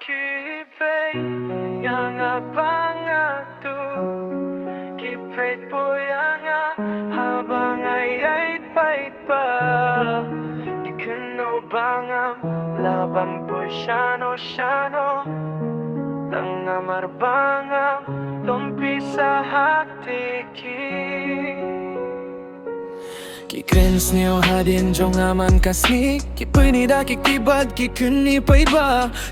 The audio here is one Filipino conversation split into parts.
kibay nga pangatu kipait po nga habang ay pait pa ikuno bangam laban po syano tanga marbangam tumpi sa hati Kikrens niyo hadin jong aman kasni Kipuni da kikibad kikuni pa iba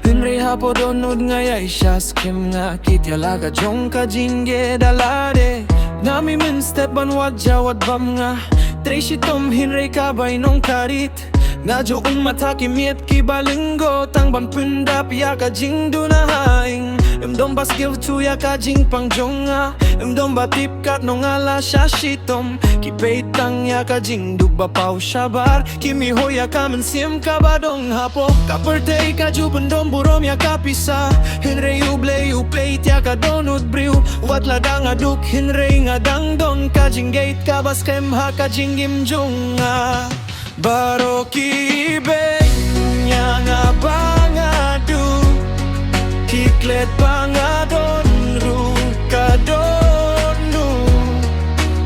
Henry hapo donod ngayay siyas kim nga Kityalaga jong kajinge dalade Nami min step ban wadja wadbam nga Tracy tom Henry kabay nong karit Nga jo mataki miet kibalinggo Tang ban punda piya kajing dunahaing Dom bas give to ya kajing pangjonga dom batip kat nong ala shashitom Kipeitang ya kajing dugba pau shabar Kimi hoya kamen sim kabadong hapo Kaperte kaju pendom burom ya kapisa Henry uble upeit ya kadonut briu Wat ladang aduk Henry ngadang don Kajing gate kabas kem ha kajing imjonga Baroki ibe nga bangadu Kiklet bangadon rukadonu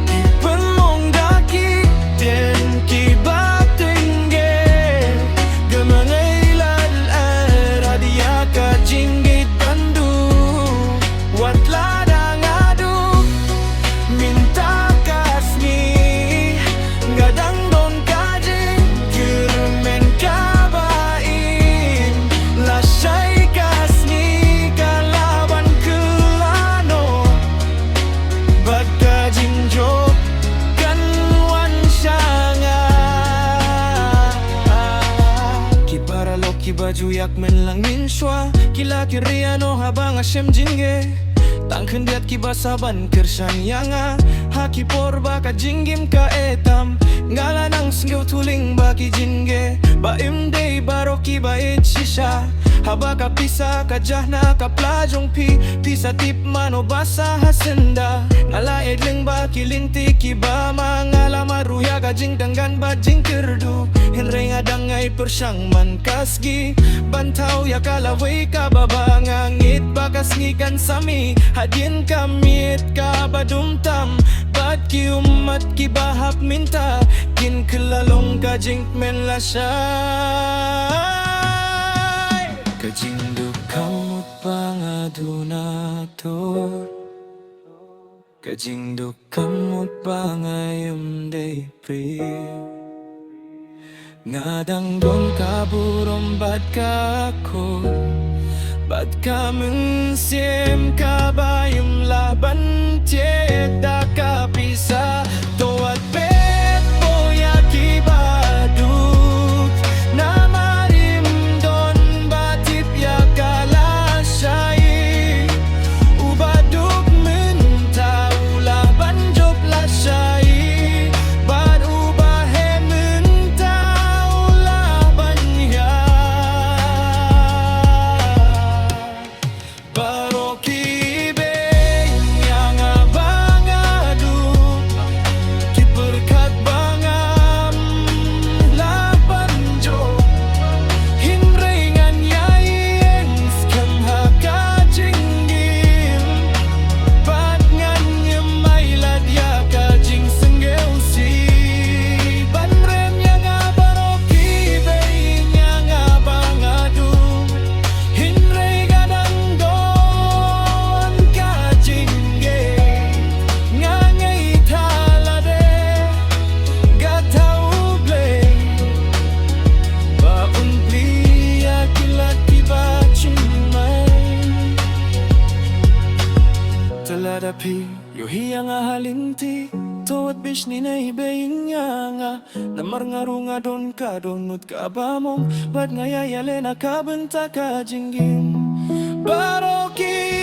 Kipemong daki den kibatingge Gemangailan radia kajinggit bandu Wat ladang adu minta kasni Gadang don kajing kirmen kabain Lasay Baju yak men lang minswa Kila kiriano habang asyem jingge Tangken diat kibasaban kersan yanga Haki porba ka jinggim ka etam Ngala nang senggew tuling baki jingge Baim day baro kibait shisha Haba ka pisa ka jahna ka plajong pi Pisa tip mano basa hasenda Ngala edling baki linti kiba Mangala maruya ka jing danggan ba jing kerdu Henry ngadangay persyang man kasgi Bantau ya kalaway ka baba Ngangit bakas ngikan sami Hadin kamit ka badumtam Bad ki umat ki bahap minta Kin kelalong ka jing men lasay Kajing dukamut pangadunator Kajing dukamut pangayam day priyo Ngadang don kaburom bad ka ako Bad ka mensim kabayum laban tiada kapisa Toat pet boya kibadut Namarim don batip ya kalasay Ubaduk mentau laban job lasay Bad ubahe mentau laban ya Baroki ibe yang abangadu Kiperkat bangam laban jo Hinringan yaing skam haka jinggim Bat ngan nyemailad ya kajing senggeu si Banrem yang abaroki ibe yang abangadu Hinre gadang don kajingge Ngangay talade gatau ble Baun plia kilat kiba chimay Taladapi yohi yang halinti Tawat bish ni na ibeing nga Namar nga don ka donut ka abamong Bad ngayayale na kabenta ka jinggim Baroki